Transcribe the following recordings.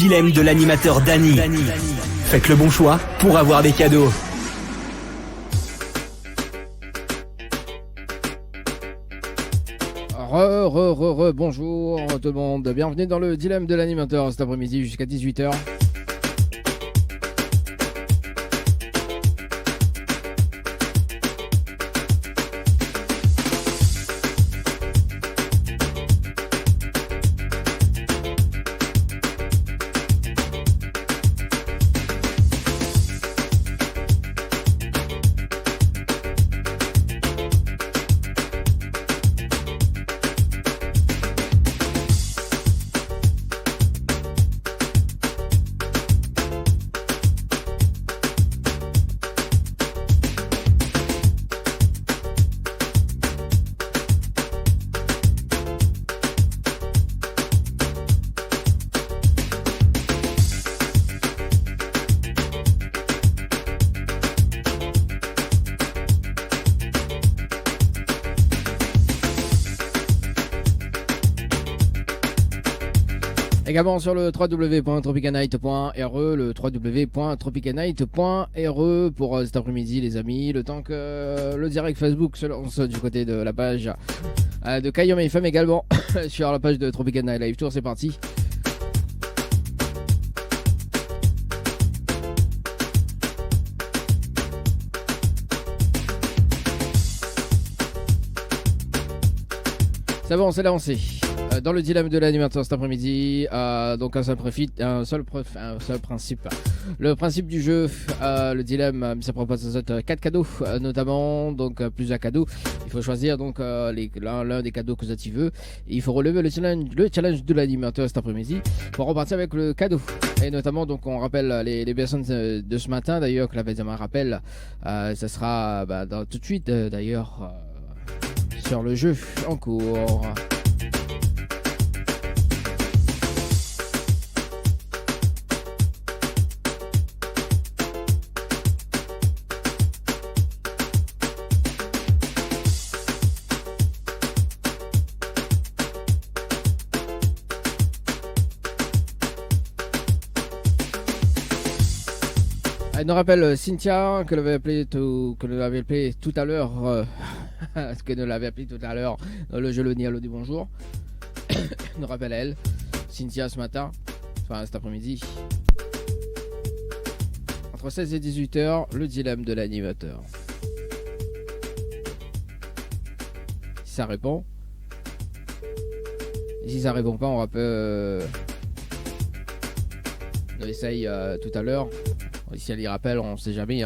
Dilemme de l'animateur Dany. Faites le bon choix pour avoir des cadeaux. Bonjour tout le monde. Bienvenue dans le dilemme de l'animateur cet après-midi jusqu'à 18h. Également sur le www.tropicanight.re, le www.tropicanight.re pour cet après-midi les amis, le temps que le direct Facebook se lance du côté de la page de Kayom FM également sur la page de Tropical Night Live Tour, c'est parti. C'est bon, c'est lancé. Dans le dilemme de l'animateur cet après-midi, donc un seul principe. Le principe du jeu, le dilemme, ça propose 4 cadeaux, notamment donc plusieurs cadeaux. Il faut choisir donc l'un des cadeaux que tu veux. Et il faut relever le challenge de l'animateur cet après-midi pour repartir avec le cadeau. Et notamment donc on rappelle les personnes de ce matin d'ailleurs que la un rappel, ça sera tout de suite d'ailleurs sur le jeu en cours. Elle nous rappelle Cynthia que l'avait appelé tout à l'heure, que nous l'avait appelé tout à l'heure dans le jeu le Nialo du bonjour. Nous rappelle elle, Cynthia ce matin, enfin cet après-midi. Entre 16 et 18h, le dilemme de l'animateur. Si ça répond. Et si ça répond pas, on rappelle. On essaye tout à l'heure. Si elle y rappelle, on sait jamais.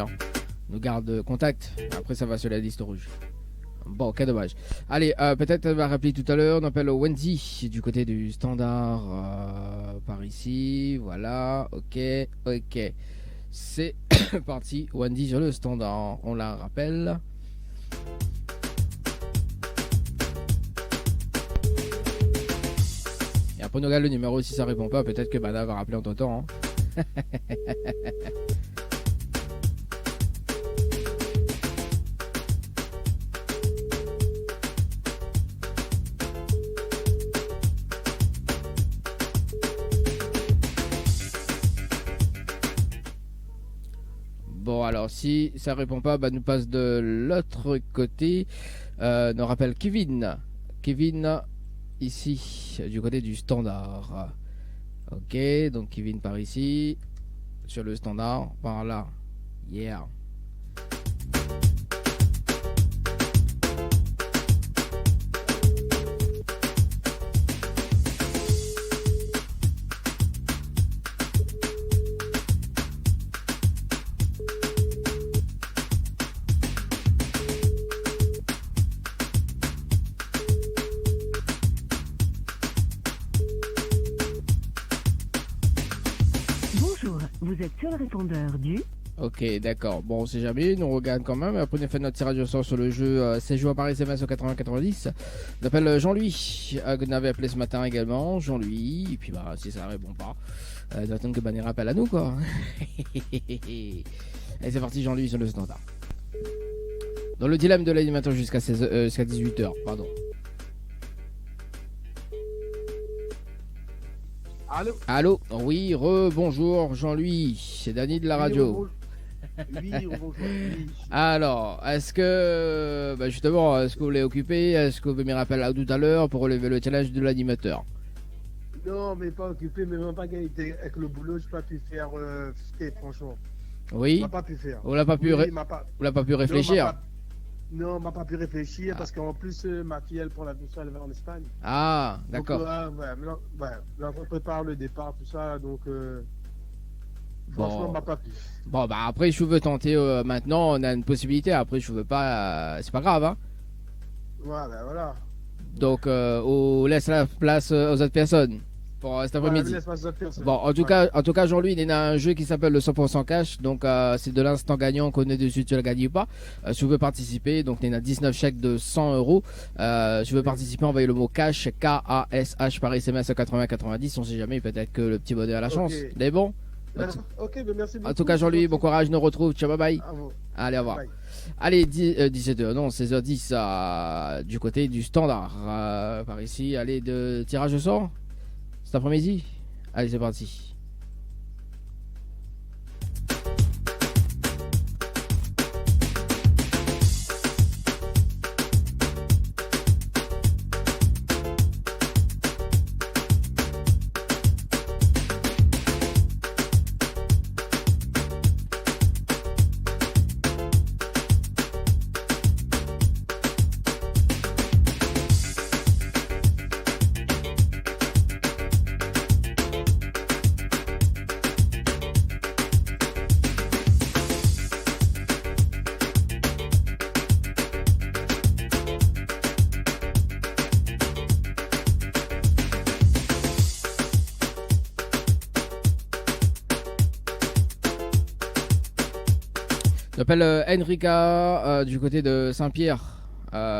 Nous garde contact. Après, ça va sur la liste rouge. Bon, quel dommage. Allez, peut-être elle va rappeler tout à l'heure. On appelle Wendy du côté du standard par ici. Voilà. Ok. C'est parti. Wendy sur le standard. On la rappelle. Et après, on regarde le numéro. Si ça répond pas, peut-être que Bana va rappeler en temps. Bon, alors si ça répond pas, nous passe de l'autre côté. Nous rappelle Kevin ici du côté du standard. Ok, donc Kevin par ici sur le standard, par là. Yeah. Vous êtes sur le répondeur du... Ok, d'accord. Bon, on sait jamais, nous on regarde quand même. Après, on a fait notre tirage au sort sur le jeu 16 joueurs par SMS au 80-90. On appelle Jean-Louis, qu'on avait appelé ce matin également. Jean-Louis, et puis si ça répond pas, on attend que Banner rappelle à nous, quoi. Et c'est parti, Jean-Louis sur le standard. Dans le dilemme de l'animateur jusqu'à 18h, pardon. Allô. Oui, bonjour Jean-Louis, c'est Dany de la radio. Oui, bonjour. Oui. Alors, est-ce que, justement, est-ce que vous l'avez occupé? Est-ce que vous me rappelez là tout à l'heure pour relever le challenge de l'animateur? Non, mais pas occupé, mais même pas gagné avec le boulot, je n'ai pas pu faire, franchement. Oui. Je n'ai pas pu faire. Vous l'avez pas pu, Oui, vous l'avez pas pu réfléchir? Non, on m'a pas pu réfléchir parce qu'en plus, ma fille, elle prend l'avion, elle va en Espagne. Ah, Donc, d'accord. là, on prépare le départ, tout ça, donc franchement, Bon. on m'a pas pu. Bon, après, je veux tenter maintenant, on a une possibilité. Après, je veux pas, c'est pas grave, hein. Voilà. Donc, on laisse la place aux autres personnes pour cet après-midi. Laisse pas ça faire, ça. Bon, en tout cas, Jean-Louis, il y a un jeu qui s'appelle le 100% cash. Donc, c'est de l'instant gagnant qu'on est dessus, tu le gagnes ou pas. Si vous voulez participer, donc il y a 19 chèques de 100 euros. Si vous voulez participer, envoyez le mot cash, K-A-S-H par SMS à 80-90. On sait jamais, peut-être que le petit bonheur a la chance. Ok. C'est bon? Ok, ben merci beaucoup. En tout cas, Jean-Louis, bon courage, nous retrouve. Ciao, bye bye. À vous. Allez, au revoir. Bye. Allez, 17h, non, 16h10 du côté du standard. Par ici, allez, de tirage au sort cet après-midi. Allez, c'est parti. J'appelle Enrica du côté de Saint-Pierre.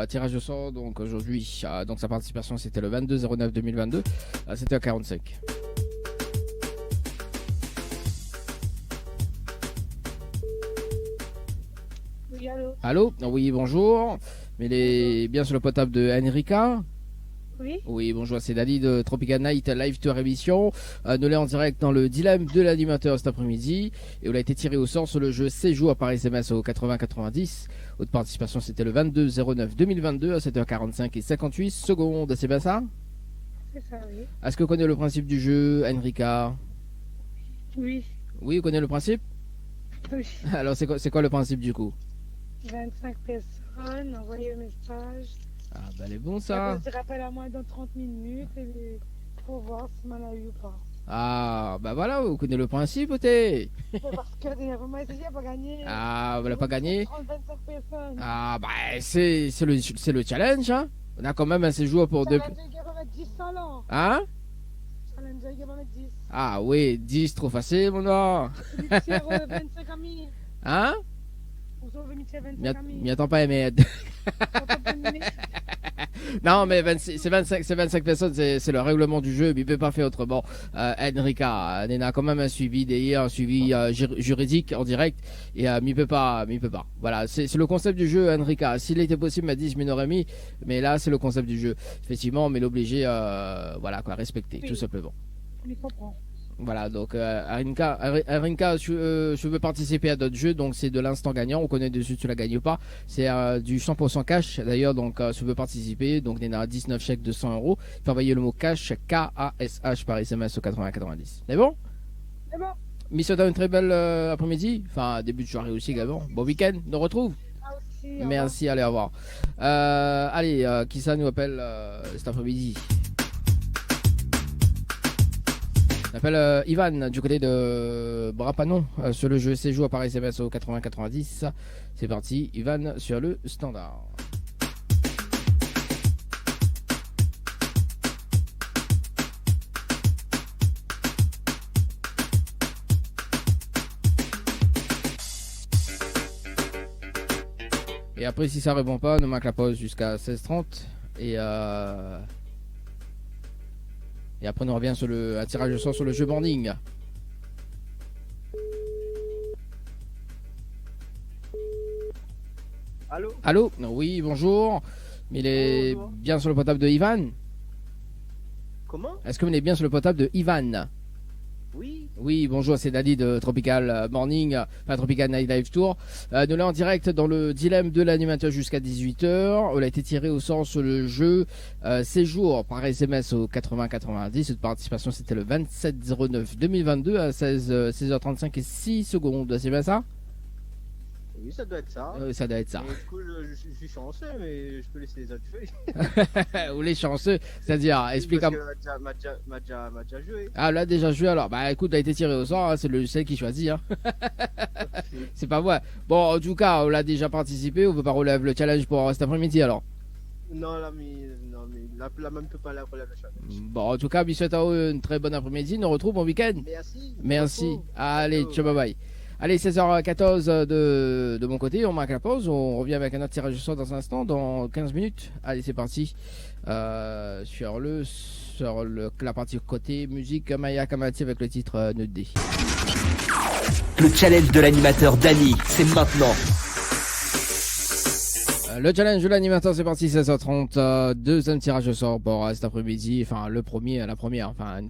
Tirage au sort donc aujourd'hui. Donc sa participation c'était le 22/09/2022 à 7h45. Oui, allô? Allô? Oui, bonjour. Mais il est bien sur le potable de Enrica. Oui? Oui, bonjour, c'est Dany de Tropical Night Live Tour émission. Nous l'avons en direct dans le dilemme de l'animateur cet après-midi. Et on a été tiré au sort sur le jeu séjour par SMS au 80-90. Votre participation, c'était le 22/09/2022 à 7h45 et 58 secondes. C'est bien ça? C'est ça, oui. Est-ce que vous connaissez le principe du jeu, Enrica? Oui. Oui, vous connaissez le principe? Oui. Alors, c'est quoi le principe du coup? 25 personnes, envoyer un message. Ah, bah, elle est bon ça. Je rappelle à moi dans 30 minutes et pour voir si m'en a eu ou pas. Ah, bah voilà, vous connaissez le principe, t'es. C'est parce que la dernière fois, moi, essayé, j'ai pas gagné. Ah, vous l'avez pas gagné? 25 personnes. Ah, bah, c'est le challenge, hein. On a quand même un séjour pour deux. Challenger qui va mettre 10 salons. Hein? Challenger qui va mettre 10. Ah, oui, 10, trop facile, mon gars. Celui qui tire 25 amis. Hein? Ou sont venus tirer 25 amis. M'y attends pas, Ahmed. Non, mais c'est 25 personnes, c'est le règlement du jeu, mais il peut pas faire autrement. Enrica, on a quand même un suivi derrière, un suivi juridique en direct, et il peut pas. Voilà, c'est le concept du jeu, Enrica. S'il était possible, m'a dit, je m'en aurais mis, mais là, c'est le concept du jeu. Effectivement, mais l'obliger, voilà, quoi, respecter, Oui. tout simplement. Je comprends. Voilà, donc Arinka, je veux participer à d'autres jeux, donc c'est de l'instant gagnant, on connaît dessus, tu la gagnes pas. C'est du 100% cash, d'ailleurs, donc si tu veux participer, donc il y en a 19 chèques de 100 euros. Il faut envoyer le mot cash, K-A-S-H par SMS au 80-90. C'est bon? C'est bon. Mission une très belle après-midi, enfin début de soirée aussi également. Bon week-end, on nous retrouve. Ah, aussi, au revoir. Merci, allez, au revoir. Allez, qui ça nous appelle cet après-midi? On appelle Ivan du côté de Brapanon sur le jeu séjour par SMS au 80-90. C'est parti, Ivan sur le standard. Et après, si ça répond pas, nous marque la pause jusqu'à 16h30 et après, on revient sur un tirage de sort sur le jeu Morning. Allô? Allô? Oui, bonjour. Mais il est Bonjour. bien sur le portable de Ivan? Comment? Est-ce que vous êtes bien sur le portable de Ivan? Oui. Oui, bonjour, c'est Dadi de Tropical Morning, enfin Tropical Night Live Tour. Nous là en direct dans le dilemme de l'animateur jusqu'à 18h. On a été tiré au sort sur le jeu séjour par SMS au 80-90. Cette participation c'était le 27-09-2022 à 16h35 et 6 secondes. C'est bien ça? Oui, ça doit être ça. Ça doit être ça. Et du coup, je suis chanceux, mais je peux laisser les autres jouer. Ou les chanceux, c'est-à-dire, explique-moi. Parce que m'a déjà joué. Ah, là, déjà joué alors. Bah écoute, a été tiré au sort, hein, c'est le logiciel qui choisit. Hein. C'est pas moi. Bon, en tout cas, on l'a déjà participé, on peut pas relever le challenge pour cet après-midi alors. Non, la même peut pas la relève le challenge. Bon, en tout cas, bisous à vous, une très bonne après-midi. Nous retrouve bon week-end. Merci. Merci. Allez, ciao, bye bye. Allez, 16h14 de mon côté, on marque la pause. On revient avec un autre tirage au sort dans un instant, dans 15 minutes. Allez, c'est parti. Sur la partie côté musique, Maya Kamati avec le titre Nudé. Le challenge de l'animateur Dany, c'est maintenant. Le challenge de l'animateur, c'est parti, 16h30. Deuxième tirage au sort pour cet après-midi. Enfin, une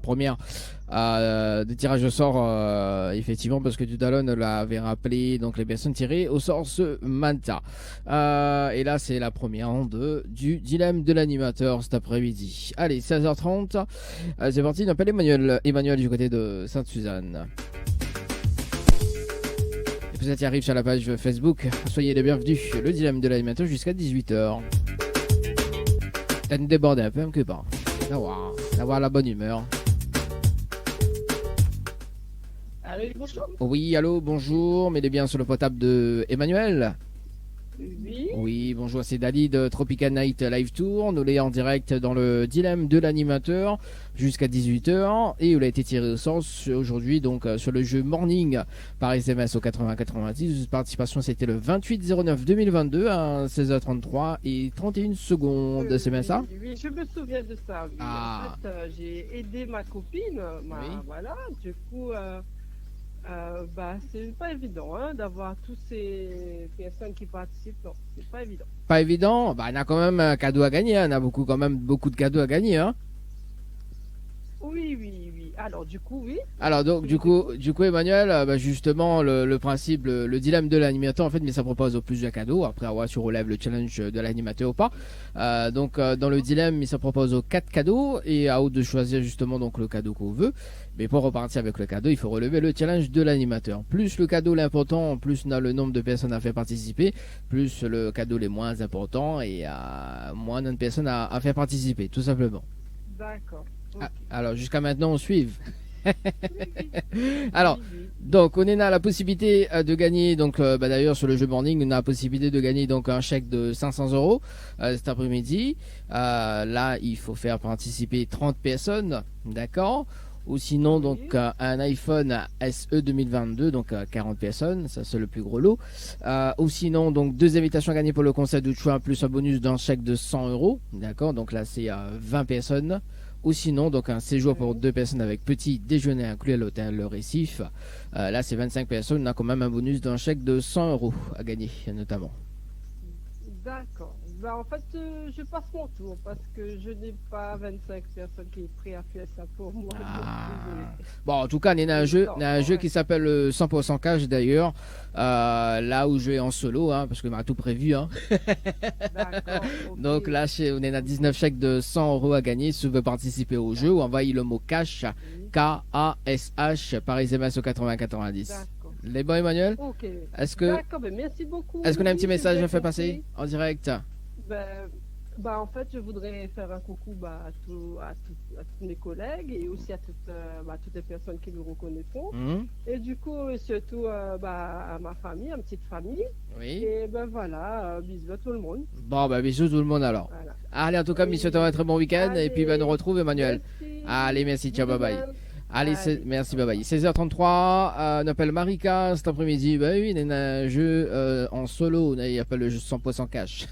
première de tirage au sort, effectivement, parce que tout à l'heure, on l'avait rappelé, donc les personnes tirées au sort ce matin. Et là, c'est la première du dilemme de l'animateur cet après-midi. Allez, 16h30. C'est parti, on appelle Emmanuel du côté de Sainte-Suzanne. Vous êtes arrivé sur la page Facebook, soyez les bienvenus. Le dilemme de l'animateur jusqu'à 18h. T'as nous débordé un peu, que pas. D'avoir la bonne humeur. Allô, bonjour. Oui, allô, bonjour. Mettez bien sur le portable de Emmanuel. Oui. Oui, bonjour, c'est Dali de Tropical Night Live Tour. Nous l'ayons en direct dans le dilemme de l'animateur jusqu'à 18h. Et il a été tiré au sort aujourd'hui donc sur le jeu Morning par SMS au 80-90. Cette participation c'était le 28-09-2022 à 16h33 et 31 secondes. C'est bien ça? Oui, je me souviens de ça. Oui. Ah. En fait, j'ai aidé ma copine. Oui. Voilà, du coup... c'est pas évident d'avoir toutes ces personnes qui participent. Non, c'est pas évident. Pas évident. Bah, on a quand même un cadeau à gagner. On a quand même beaucoup de cadeaux à gagner. Hein. Oui. Alors, du coup, oui. Alors, donc, du coup, Emmanuel, justement, le principe, le dilemme de l'animateur, en fait, mais ça propose plusieurs cadeaux. Après avoir si on relève le challenge de l'animateur ou pas. Dans le dilemme, ça propose 4 cadeaux et à haut de choisir justement donc le cadeau qu'on veut. Mais pour repartir avec le cadeau, il faut relever le challenge de l'animateur. Plus le cadeau l'important, plus on a le nombre de personnes à faire participer, plus le cadeau les moins important et moins de personnes à faire participer, tout simplement. D'accord. Okay. Alors jusqu'à maintenant, on suive. Alors, donc on est à la possibilité de gagner, donc d'ailleurs sur le jeu Morning, on a la possibilité de gagner donc un chèque de 500 € cet après-midi. Là, il faut faire participer 30 personnes, d'accord? Ou sinon donc un iPhone SE 2022, donc 40 personnes, ça c'est le plus gros lot. Ou sinon donc 2 invitations à gagner pour le concert de choix plus un bonus d'un chèque de 100 €, d'accord? Donc là c'est 20 personnes. Ou sinon donc un séjour pour 2 personnes avec petit déjeuner inclus à l'hôtel Le Récif. Là c'est 25 personnes, on a quand même un bonus d'un chèque de 100 € à gagner notamment. D'accord. En fait, je passe mon tour parce que je n'ai pas 25 personnes qui est prêt à faire ça pour moi. Bon, en tout cas, on a un jeu qui s'appelle 100% cash d'ailleurs. Là où je vais en solo, parce que m'a tout prévu. D'accord. Okay. Donc là, on est à 19 chèques de 100 € à gagner. Si vous voulez participer au jeu, envoyez le mot cash, K-A-S-H, par SMS au 80-90. Les bons, Emmanuel? Ok. D'accord, merci beaucoup. Est-ce qu'on a un petit message à faire passer en direct? En fait, je voudrais faire un coucou à tous mes collègues et aussi à toutes les personnes qui me reconnaîtront. Et du coup, surtout à ma famille, à ma petite famille. Oui. Et voilà, bisous à tout le monde. Bon, bisous tout le monde alors. Voilà. Allez, en tout cas, monsieur, un très bon week-end. Et puis, nous retrouve Emmanuel. Merci. Allez, merci, ciao, bye bye. Allez, merci, bye bye. 16h33, on appelle Marika cet après-midi. Oui, il y a un jeu en solo, il appelle le jeu 100% cash.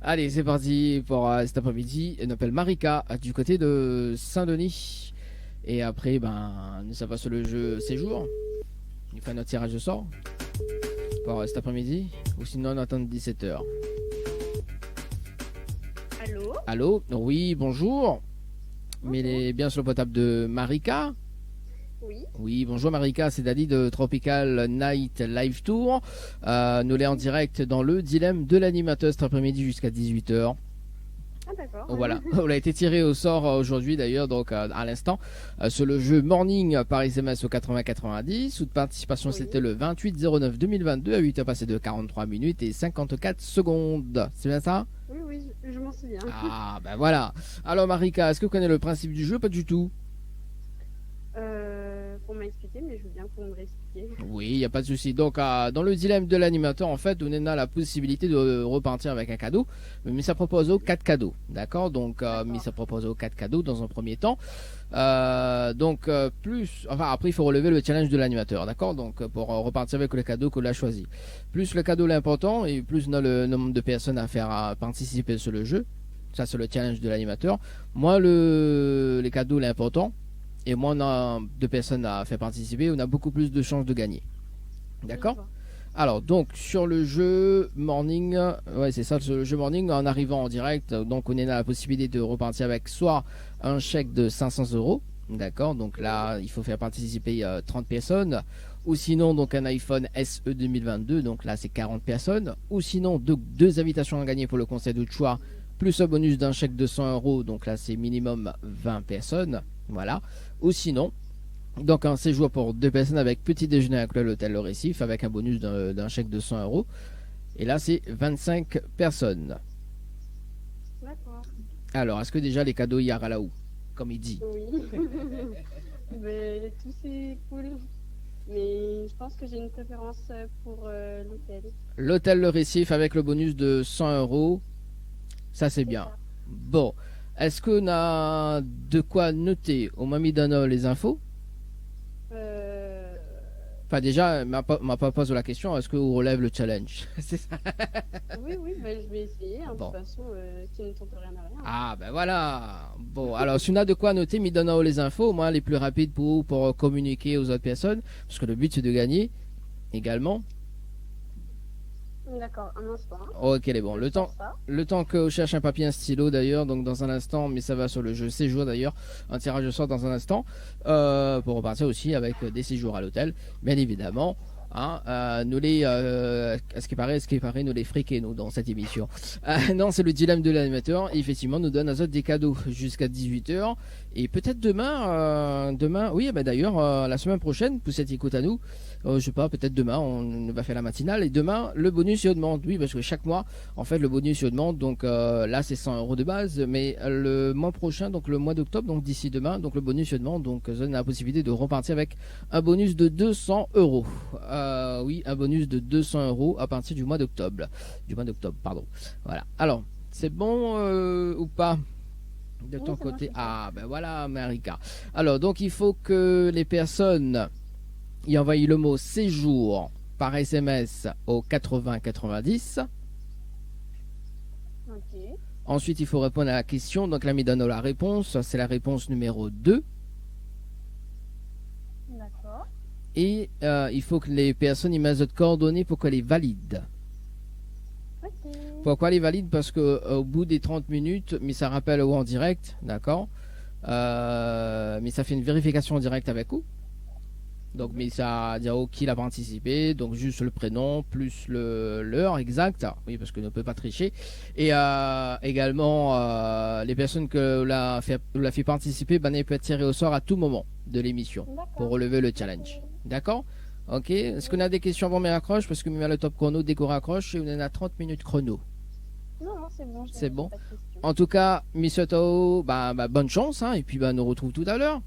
Allez, c'est parti pour cet après-midi. On appelle Marika du côté de Saint-Denis. Et après, ça va sur le jeu séjour. Il fait notre tirage de sort pour cet après-midi. Ou sinon, on attend 17h. Allô? Allô? Oui, bonjour. Mais il est bien sur le portable de Marika. Oui. Oui, bonjour Marika, c'est Dali de Tropical Night Live Tour. Nous l'est en direct dans le dilemme de l'animateur cet après-midi jusqu'à 18h. Ah d'accord. Voilà, on a été tiré au sort aujourd'hui d'ailleurs, donc à l'instant, sur le jeu Morning par SMS au 80-90. Sous de participation, Oui. c'était le 28-09-2022 à 8h passé de 43 minutes et 54 secondes. C'est bien ça? Oui, je m'en souviens. Ah, ben voilà. Alors Marika, est-ce que vous connaissez le principe du jeu? Pas du tout. Pour m'expliquer, mais je veux bien qu'on me réexplique. Oui, il n'y a pas de souci. Donc, dans le dilemme de l'animateur, en fait, on a la possibilité de repartir avec un cadeau. Mais ça propose aux 4 cadeaux. D'accord? Donc, mais ça propose aux 4 cadeaux dans un premier temps. Après, il faut relever le challenge de l'animateur. D'accord? Donc, pour repartir avec le cadeau qu'on a choisi. Plus le cadeau l'important et plus on a le nombre de personnes à faire participer sur le jeu. Ça, c'est le challenge de l'animateur. Moi, les cadeaux l'important. Et moins on a de personnes à faire participer, on a beaucoup plus de chances de gagner. D'accord? Alors, donc, sur le jeu Morning, ouais, c'est ça, sur le jeu Morning, en arrivant en direct, donc on a la possibilité de repartir avec soit un chèque de 500 euros, d'accord? Donc là, il faut faire participer 30 personnes, ou sinon, donc un iPhone SE 2022, donc là, c'est 40 personnes, ou sinon, deux invitations à gagner pour le conseil de choix, plus un bonus d'un chèque de 100 euros, donc là, c'est minimum 20 personnes, voilà. Ou sinon, donc un séjour pour 2 personnes avec petit déjeuner inclus à l'hôtel Le Récif avec un bonus d'un chèque de 100 euros. Et là, c'est 25 personnes. D'accord. Alors, est-ce que déjà les cadeaux y a là où, comme il dit? Oui. Mais tout c'est cool. Mais je pense que j'ai une préférence pour l'hôtel. L'hôtel Le Récif avec le bonus de 100 euros. Ça, c'est bien. Bon. Est-ce qu'on a de quoi noter au Mamie Dana les infos? Enfin, déjà, m'a pas posé la question, est-ce qu'on relève le challenge? C'est ça. Oui, mais je vais essayer. Hein, Bon. De toute façon, qui ne tente rien à rien. Ah, ben voilà. Bon, alors, si on a de quoi noter, me donne les infos, au moins les plus rapides pour communiquer aux autres personnes, parce que le but, c'est de gagner également. D'accord, un instant. Ok, les bon. Le temps que je cherche un papier, un stylo d'ailleurs, donc dans un instant, mais ça va sur le jeu séjour d'ailleurs, un tirage au sort dans un instant, pour repartir aussi avec des séjours à l'hôtel, bien évidemment. Hein, nous ce qui paraît, nous les friquer nous dans cette émission. Non, c'est le dilemme de l'animateur. Effectivement, nous donne à autres des cadeaux jusqu'à 18h et peut-être demain, oui, bah d'ailleurs la semaine prochaine, pour cette écoute à nous, je sais pas, peut-être demain, on va faire la matinale et demain le bonus sur demande. Oui, parce que chaque mois, en fait, le bonus sur demande. Donc là, c'est 100 euros de base, mais le mois prochain, donc le mois d'octobre, donc d'ici demain, donc le bonus sur demande, donc donne la possibilité de repartir avec un bonus de 200 euros. Oui, un bonus de 200 euros à partir du mois d'octobre. Pardon. Voilà. Alors, c'est bon ou pas de ton côté? Ah, ben voilà, Marika. Alors, donc, il faut que les personnes y envoient le mot séjour par SMS au 80-90. Ok. Ensuite, il faut répondre à la question. Donc, là, il donne la réponse. C'est la réponse numéro 2. D'accord. Et il faut que les personnes y mettent d'autres coordonnées pour qu'elles les valident. Ok. Pourquoi les valident? Parce que au bout des 30 minutes, mais ça rappelle ou en direct, d'accord, mais ça fait une vérification en direct avec vous. Donc, mais ça dit qui a participé, donc juste le prénom plus l'heure exacte, oui, parce que ne peut pas tricher, et également les personnes que l'a fait participer, ben, elles peuvent être tirées au sort à tout moment de l'émission pour relever le challenge. D'accord? Ok. Est-ce qu'on a des questions avant mes raccroches? Parce que le top chrono dès qu'on raccroche, et on en a 30 minutes chrono. Non, c'est bon. C'est bon. En tout cas, Miss Otto, bonne chance, hein, et puis on nous retrouve tout à l'heure.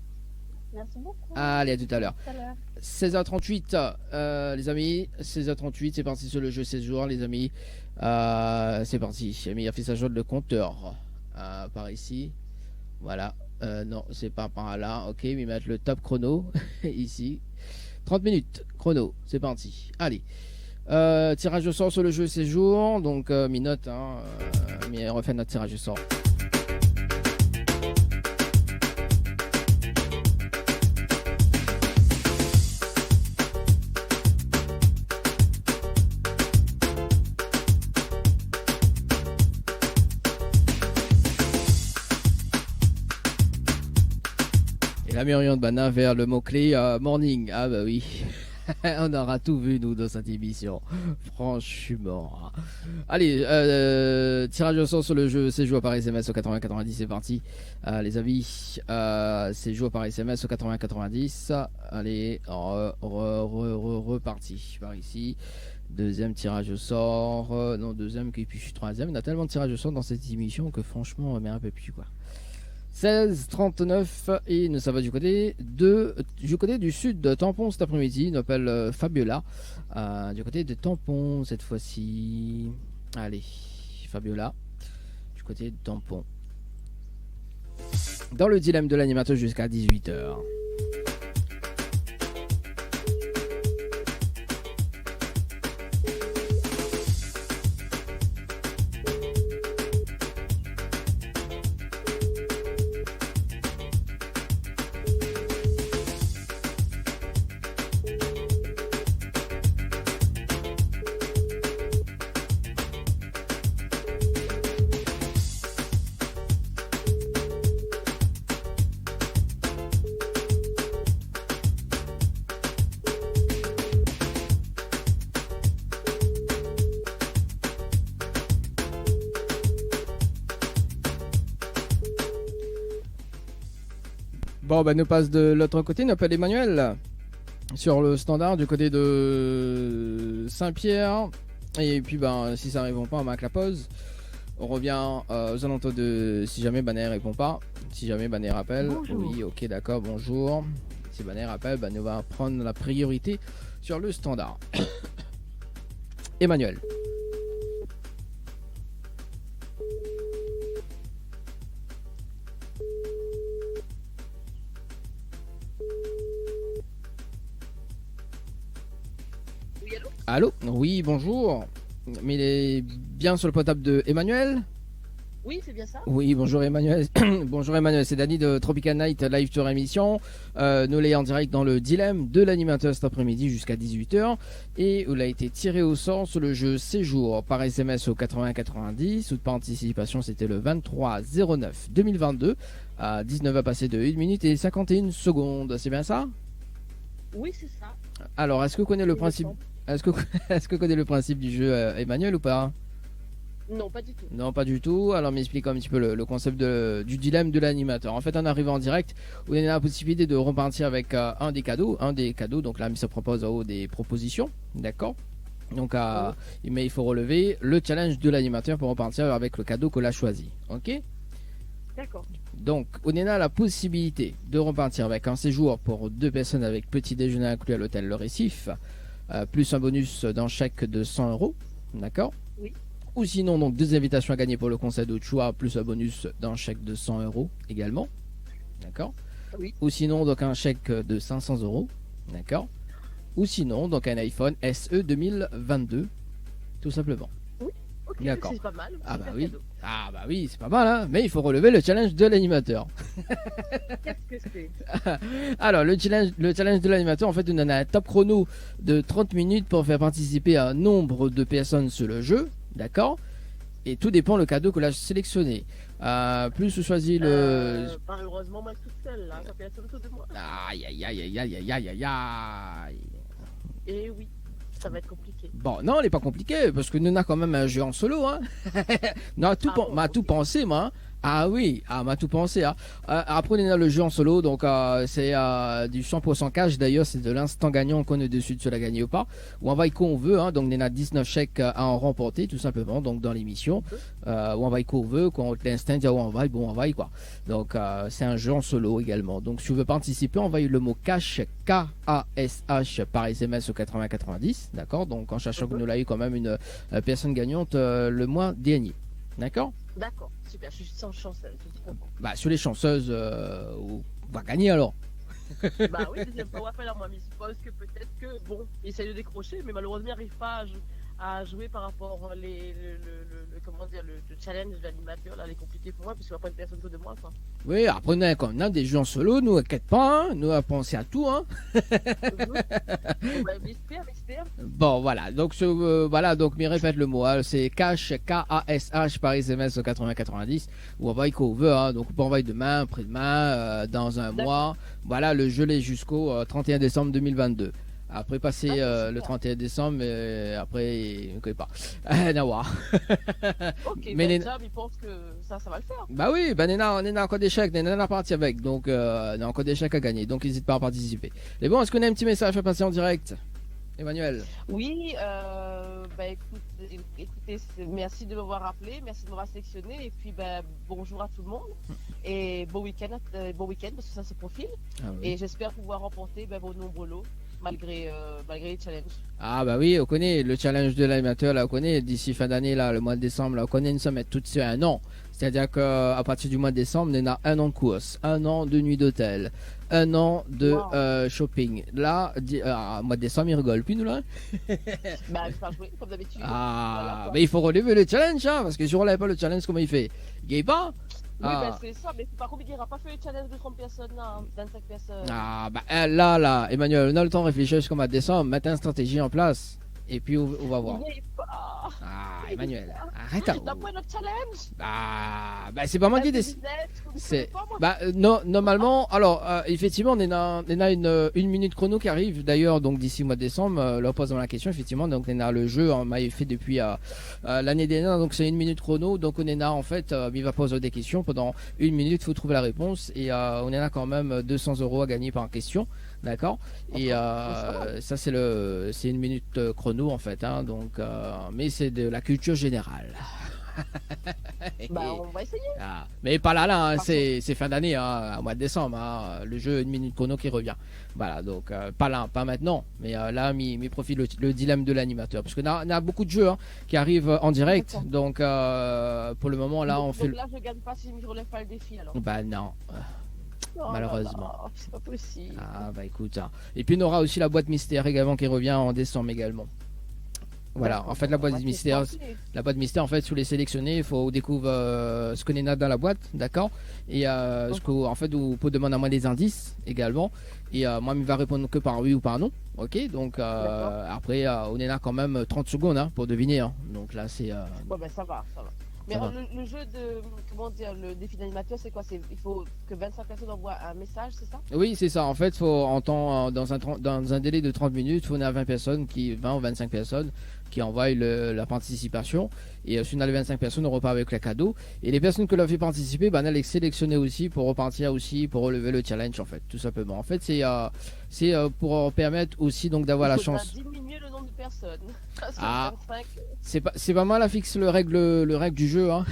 Merci beaucoup. Allez, à tout à l'heure. À tout à l'heure. 16h38, les amis. 16h38, c'est parti sur le jeu 16 jours, les amis. C'est parti. Il a fait sa joie de compteur. Par ici. Voilà. Non, c'est pas par là. Ok, mais mettre le top chrono. Ici. 30 minutes. Chrono. C'est parti. Allez. Tirage au sort sur le jeu 16 jours. Donc, mi-note. Mais on refait notre tirage au sort. Myriam Bana vers le mot-clé morning. Ah bah oui. On aura tout vu, nous, dans cette émission. Franchement. Allez, tirage au sort sur le jeu. C'est joué par SMS au 80-90. C'est parti. Les avis, c'est joué par SMS au 80-90. Allez, reparti par ici. Deuxième tirage au sort. Non, deuxième, et puis troisième. Il y a tellement de tirages au sort dans cette émission que franchement, on met un peu plus, quoi. 16-39 et nous ça va du côté du sud de Tampon cet après-midi. On appelle Fabiola du côté de Tampon cette fois-ci. Allez, Fabiola du côté de Tampon. Dans le dilemme de l'animateur jusqu'à 18h. Bon, bah, nous passe de l'autre côté, nous appelle Emmanuel sur le standard du côté de Saint-Pierre. Et puis, ben, si ça ne répond pas, on marque la pause. On revient aux alentours de si jamais Banner répond pas. Si jamais Banner appelle, bonjour. Oui, ok, d'accord, bonjour. Si Banner appelle, ben, nous va prendre la priorité sur le standard. Emmanuel. Allô? Oui, bonjour. Mais il est bien sur le portable de Emmanuel? Oui, c'est bien ça. Oui, bonjour Emmanuel. Bonjour Emmanuel, c'est Dany de Tropical Night Live Tour émission. Nous l'ayons en direct dans le dilemme de l'animateur cet après-midi jusqu'à 18h. Et il a été tiré au sort sur le jeu Séjour par SMS au 80-90. Sous participation, c'était le 23-09-2022 à 19h passé de 1 minute et 51 secondes. C'est bien ça? Oui, c'est ça. Alors, est-ce que vous connaissez le principe? Est-ce que connaît le principe du jeu, Emmanuel, ou pas? Non, pas du tout. Non, pas du tout. Alors, m'explique un petit peu le concept du dilemme de l'animateur. En fait, en arrivant en direct, vous avez la possibilité de repartir avec un des cadeaux. Donc là, il se propose des propositions. D'accord? Donc, mais il faut relever le challenge de l'animateur pour repartir avec le cadeau qu'on a choisi. Ok? D'accord. Donc, on a la possibilité de repartir avec un séjour pour 2 personnes avec petit déjeuner inclus à l'hôtel Le Récif. Plus un bonus dans chèque de 100 €, d'accord? Oui. Ou sinon, donc 2 invitations à gagner pour le conseil de choix, plus un bonus d'un chèque de 100 € également, d'accord? Oui. Ou sinon, donc un chèque de 500 €, d'accord? Ou sinon, donc un iPhone SE 2022, tout simplement. Ok, D'accord. c'est pas mal. Ah bah Super oui. cadeau. Ah bah oui, c'est pas mal, hein? Mais il faut relever le challenge de l'animateur. Qu'est-ce que c'est? Alors, le challenge de l'animateur, en fait, on en a un top chrono de 30 minutes pour faire participer un nombre de personnes sur le jeu, d'accord? Et tout dépend le cadeau que l'on a sélectionné. Plus vous choisis le... Malheureusement, moi toute seule, là, ça fait la autour de moi. Aïe, aïe, aïe, aïe, aïe, aïe, aïe, aïe. Et oui, ça va être compliqué. Bon, non, il n'est pas compliqué, parce que nous avons quand même un jeu en solo, hein. Non, m'a tout pensé, moi. Hein. Ah oui, m'a tout pensé. Hein. Après, on a le jeu en solo, donc c'est du 100% cash. D'ailleurs, c'est de l'instant gagnant qu'on est dessus de se la gagner ou pas. Ou on va qu'on on veut, hein. Donc on a 19 chèques à en remporter, tout simplement, donc dans l'émission. Ou on va qu'on veut, quand on l'instinct, dire où on va, bon, on va, quoi. Donc c'est un jeu en solo également. Donc si vous voulez participer, on va le mot cash, K-A-S-H, par SMS au 80-90, d'accord? Donc en sachant que nous l'avons eu quand même une personne gagnante le mois dernier, d'accord? D'accord, super, je suis sans chanceuse. Bah, sur les chanceuses, on va gagner alors. Bah oui, deuxième fois, on va faire moi, mais je suppose que peut-être que, bon, il essaye de décrocher, mais malheureusement, il n'arrive pas à jouer par rapport comment dire, le challenge de l'animateur, là, elle est compliquée pour moi, parce qu'il n'y a pas une personne autour de moi, quoi. Oui, après, on a quand même des jeux en solo, nous, inquiète pas, hein, nous, à penser à tout, hein. Bon, bah, mystère. Bon, voilà, donc, mais répète le mot, hein, c'est cash, K-A-S-H, par SMS au 80-90, ou envoie qu'on veut, hein, donc on peut envoyer demain, après-demain, dans un mois, voilà, le jeu est jusqu'au 31 décembre 2022. Après passer le 31 décembre, après, on ne connaît pas. Nawa. Ok, Mais déjà, il pense que ça va le faire. Bah oui, on a encore des chèques, on a parti avec, donc on a encore des chèques à gagner, donc n'hésite pas à participer. Mais bon, est-ce qu'on a un petit message à passer en direct, Emmanuel? Oui, bah écoutez, merci de m'avoir rappelé, merci de m'avoir sélectionné, et puis bah, bonjour à tout le monde, et bon week-end, parce que ça se profile, et j'espère pouvoir remporter vos nombreux lots, malgré les challenges. Ah bah oui, on connaît le challenge de l'animateur, là on connaît d'ici fin d'année, là le mois de décembre, là on connaît une somme toute sur un an. C'est-à-dire qu'à partir du mois de décembre, on a un an de course, un an de nuit d'hôtel, un an de shopping. Là, mois de décembre, il rigole plus nous là. Bah, je vais jouer comme d'habitude. Ah, voilà, mais il faut relever le challenge, hein, parce que si on relève pas le challenge, comment il fait? Il gagne pas? Oui, bah, c'est ça, mais par contre, il n'aura pas fait le challenge de 30 personnes, là, 25 personnes. Ah, bah là, Emmanuel, on a le temps de réfléchir jusqu'au mois de décembre, mettre une stratégie en place, et puis on va voir. Ah, Emmanuel, arrête. T'as pas notre challenge? Bah c'est pas moi qui décide. C'est normalement. Alors effectivement, on a une minute chrono qui arrive d'ailleurs, donc d'ici le mois de décembre. Là, posant la question, effectivement, donc on a le jeu, on m'a fait depuis l'année dernière, donc c'est une minute chrono. Donc on est en fait, il va poser des questions pendant une minute, faut trouver la réponse, et on a quand même 200 € à gagner par question. D'accord. Et ça c'est une minute chrono en fait, hein, donc mais c'est de la culture générale. Bah on va essayer. Mais pas là, hein, c'est fin d'année, hein, au mois de décembre, hein, le jeu une minute chrono qui revient. Voilà, donc pas là, pas maintenant, mais là mi profite le dilemme de l'animateur, parce que on a beaucoup de jeux, hein, qui arrivent en direct, donc pour le moment là on fait. Donc là je gagne pas si je relève pas le défi alors. Bah non. Malheureusement. C'est pas possible. Ah bah écoute, hein. Et puis on aura aussi la boîte mystère également qui revient en décembre également. Voilà, en fait la boîte mystère, en fait, sous les sélectionnés, il faut découvrir ce qu'on est dans la boîte, d'accord. Et ce qu'en fait, vous pouvez demander à moi des indices également. Et moi, il va répondre que par oui ou par non. Ok, donc après, on est là quand même 30 secondes, hein, pour deviner. Hein. Donc là, c'est. Ouais, ben ça va. Mais alors, le jeu de, comment dire, le défi d'animateur, c'est quoi? Il faut que 25 personnes envoient un message, c'est ça? Oui, c'est ça. En fait, dans un délai de 30 minutes, il faut 20 personnes, 20 ou 25 personnes qui envoient la participation. Et si on a les 25 personnes, on repart avec le cadeau. Et les personnes que l'on fait participer, on a les sélectionner aussi pour repartir aussi, pour relever le challenge, en fait, tout simplement. En fait, c'est pour permettre aussi donc d'avoir la chance. Diminuer le nombre de personnes. C'est pas mal à fixer le règle du jeu, hein.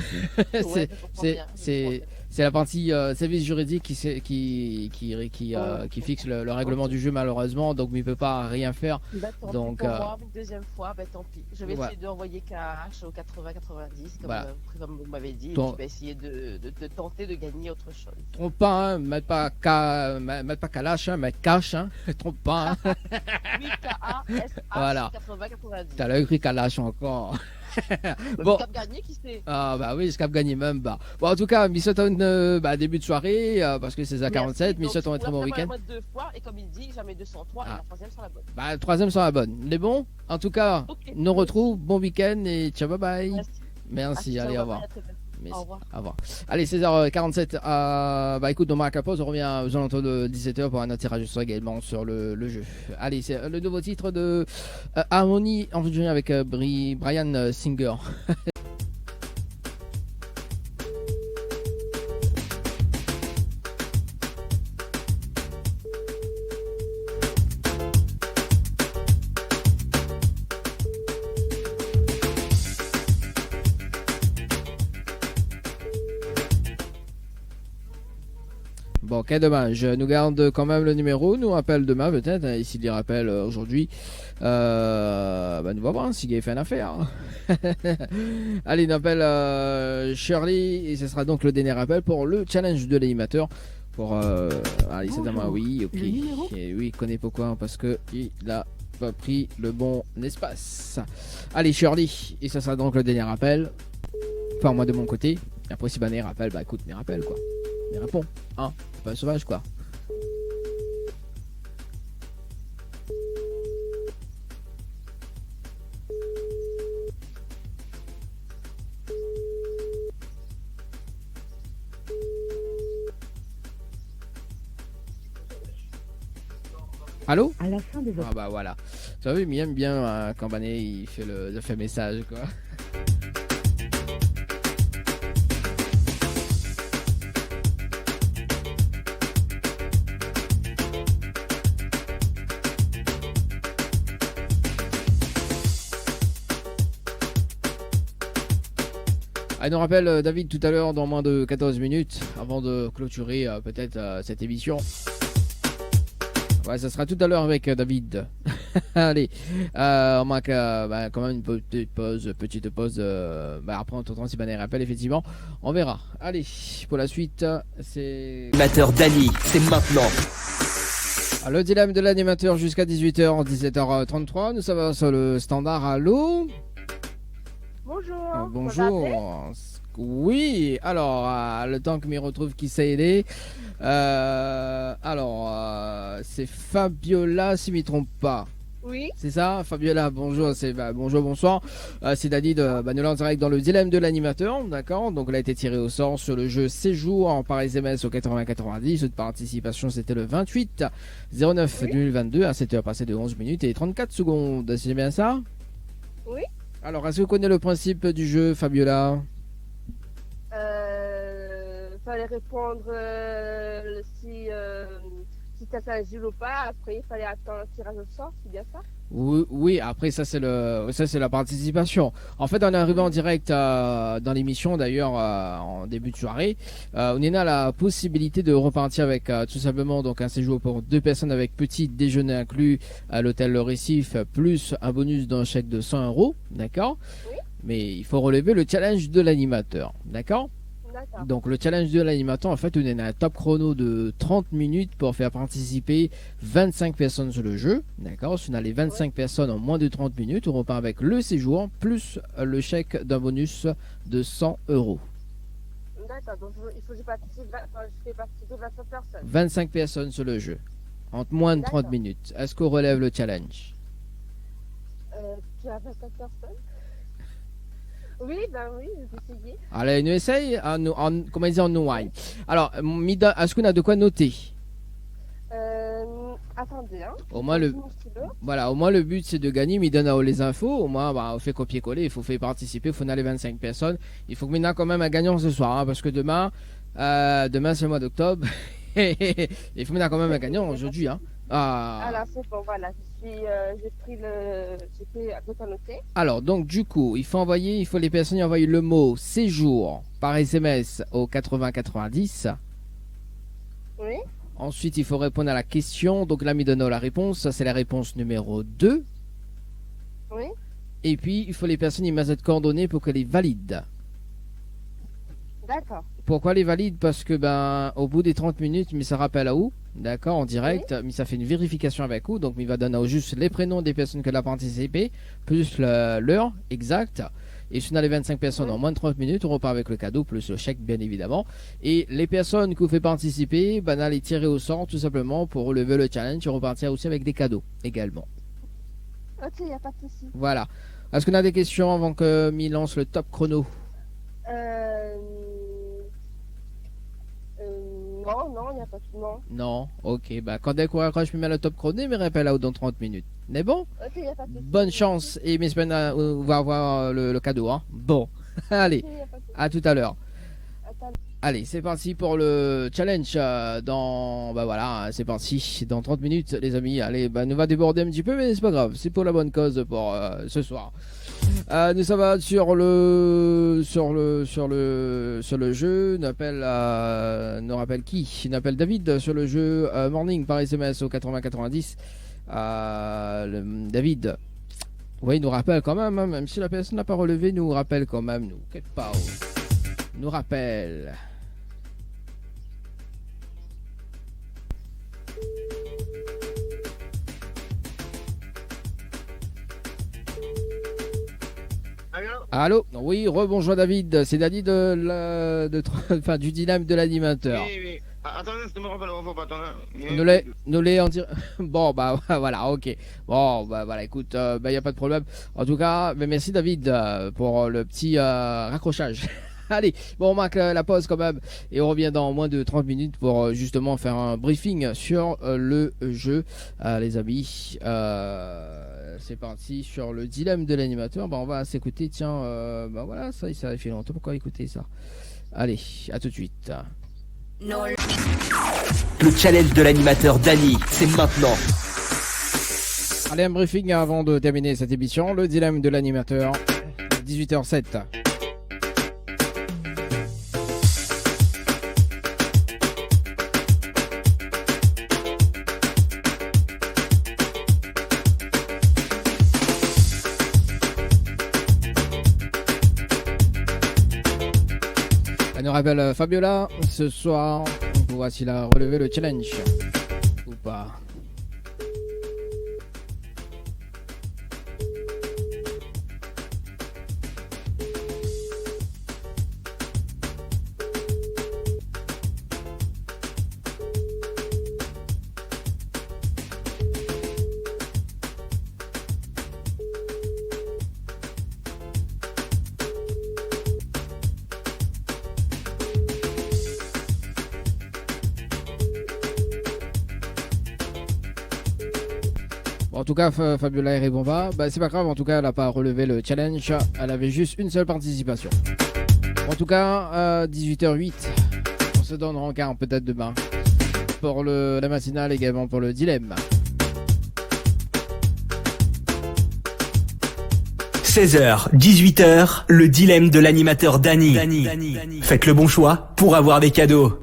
C'est la partie service juridique qui fixe le règlement du jeu, malheureusement, donc il peut pas rien faire. Donc pour moi, une deuxième fois, tant pis. Je vais essayer d'envoyer cash au 80-90 comme vous m'avez dit, et puis essayer de tenter de gagner autre chose. Trompe pas, hein, mettre pas Kalash, hein, mettre cash, hein. Trompe pas. Hein. Oui, K-A-S-H, voilà. 80-90. T'as l'œil écrit Kalash encore. Bon. Cap gagné, qui sait? Ah bah oui, Cap gagné même. Bon, en tout cas, Missoton, début de soirée, parce que c'est à 47. Missoton, un très bon week-end. Deux fois, et comme il dit, jamais 203, et la troisième sera la bonne. Bah, la troisième sera la bonne. Les bons? En tout cas, nous retrouve. Bon week-end et ciao, bye bye. Merci, allez, au revoir. Au revoir. Allez, 16h47. Bah écoute, on marque la pause. On revient aux alentours de 17h pour un autre tirage également sur le jeu. Allez, c'est le nouveau titre de Harmony en featuring avec Brian Singer. Bon, quel dommage. Nous garde quand même le numéro. Nous rappelle demain peut-être. Ici, il rappelle aujourd'hui. Nous va voir si il fait une affaire. Allez, il appelle Shirley. Et ce sera donc le dernier appel pour le challenge de l'animateur. Allez, c'est demain. Oui, ok. Et oui, il connaît pourquoi. Parce que il a pas pris le bon espace. Allez Shirley, et ça sera donc le dernier appel. Enfin moi de mon côté. Après si Banet rappelle, bah écoute, mais rappelle quoi. Mais réponds, hein, pas sauvage quoi. Allô? À la fin de votre... Ah bah voilà. Tu as vu, il aime bien quand Banet il fait le fait message quoi. Ah, il nous rappelle David tout à l'heure dans moins de 14 minutes avant de clôturer peut-être cette émission. Ouais, ça sera tout à l'heure avec David. Allez, on manque quand même une petite pause. Après, on t'entend si Banet rappelle, effectivement. On verra. Allez, pour la suite, c'est... Animateur Dany, c'est maintenant. Le dilemme de l'animateur jusqu'à 18h, 17h33. Nous sommes sur le standard. Allô? Bonjour. Bonjour. Oui, alors, le temps que m'y retrouve qui s'est aidé. C'est Fabiola, si je ne m'y trompe pas. Oui. C'est ça, Fabiola, bonjour, bonjour, bonsoir. C'est Dany de Banola en direct dans le dilemme de l'animateur, d'accord. Donc elle a été tirée au sort sur le jeu Séjour par SMS au 80-90. Toute participation, c'était le 28 09 2022 à 7h passées de 11 minutes et 34 secondes. C'est bien ça? Oui. Alors, est-ce que vous connaissez le principe du jeu, Fabiola? Fallait répondre si t'as fait un Jules ou pas. Après, il fallait attendre un tirage au sort, c'est bien ça? Oui, après ça c'est la participation. En fait, on est arrivé en direct dans l'émission d'ailleurs en début de soirée. On a la possibilité de repartir avec tout simplement donc un séjour pour 2 personnes avec petit déjeuner inclus à l'hôtel Le Récif plus un bonus d'un chèque de 100 €, d'accord? Oui. Mais il faut relever le challenge de l'animateur, d'accord? D'accord. Donc le challenge de l'animateur, en fait, on a un top chrono de 30 minutes pour faire participer 25 personnes sur le jeu. D'accord? Si on a les 25 personnes en moins de 30 minutes, on repart avec le séjour plus le chèque d'un bonus de 100 €. D'accord, donc il faut que je fais participer 25 personnes. 25 personnes sur le jeu, en moins de 30 minutes. Est-ce qu'on relève le challenge? Tu as 25 personnes? Oui, oui, je vais essayer. Allez, nous essaye, comment dire, en nous. Alors, Mida, est-ce qu'on a de quoi noter? Attendez, hein. Au moins, le but c'est de gagner. Mida a les infos. Au moins, on fait copier-coller. Il faut faire participer. Il faut aller 25 personnes. Il faut que Mida quand même un gagnant ce soir. Hein, parce que demain c'est le mois d'octobre. Il faut Mida quand même un gagnant aujourd'hui. Hein. Alors, c'est bon, voilà. J'ai pris de quoi noter. Alors, donc, du coup, il faut les personnes y envoyer le mot séjour par SMS au 80-90. Oui. Ensuite, il faut répondre à la question. Donc là, Mida a la réponse. Ça, c'est la réponse numéro 2. Oui. Et puis, il faut les personnes y mettent cette coordonnée pour qu'elles les valident. D'accord. Pourquoi les valide? Parce que au bout des 30 minutes, mais ça rappelle à où, d'accord, en direct, mais ça fait une vérification avec où, donc il va donner juste les prénoms des personnes qui ont participé, plus l'heure exacte. Et si on a les 25 personnes en moins de 30 minutes, on repart avec le cadeau, plus le chèque bien évidemment. Et les personnes que vous faites participer, on les tirer au sort tout simplement pour relever le challenge et repartir aussi avec des cadeaux également. Ok, il n'y a pas de souci. Voilà. Est-ce qu'on a des questions avant que Mi lance le top chrono? Non, il n'y a pas de non. Non, ok. Quand dès qu'on raccroche, je me mets le top chrono, mais rappelle là dans 30 minutes. Mais bon, ok, y a pas de souci. Bonne chance et mes semaines, on va avoir le cadeau. Hein. Bon, allez, à tout à l'heure. Allez, c'est parti pour le challenge c'est parti dans 30 minutes les amis. Allez, nous va déborder un petit peu mais c'est pas grave, c'est pour la bonne cause pour ce soir. Nous sommes sur le jeu. Nous rappelle qui? Nous appelle David sur le jeu Morning par SMS au 80-90. David. Oui, il nous rappelle quand même, hein, même si la personne n'a pas relevé, nous rappelle quand même, nous. Qu'est-ce pas? Nous rappelle. Allô? Oui, rebonjour David, c'est Dani enfin, du dilemme de l'animateur. Oui. Attendez, ce numéro, il ne faut pas attendre. Nous les en dire. Bon, bah voilà, ok. Bon, bah voilà, écoute, bah y a pas de problème. En tout cas, bah, merci David pour le petit raccrochage. Allez, bon, on marque la pause quand même et on revient dans moins de 30 minutes pour justement faire un briefing sur le jeu, les amis. C'est parti sur le dilemme de l'animateur. Bah, on va s'écouter, tiens, bah voilà, ça fait longtemps. Pourquoi écouter ça? Allez, à tout de suite. Le challenge de l'animateur Dany, c'est maintenant. Allez, un briefing avant de terminer cette émission. Le dilemme de l'animateur, 18h07. Elle nous rappelle Fabiola ce soir. Voici la relever le challenge ou pas. En tout cas, Fabiola elle répond pas. Bah, c'est pas grave, en tout cas, elle n'a pas relevé le challenge. Elle avait juste une seule participation. En tout cas, 18h08. On se donne rencard peut-être demain. Pour la matinale, également pour le dilemme. 16h, 18h, le dilemme de l'animateur Dany. Faites le bon choix pour avoir des cadeaux.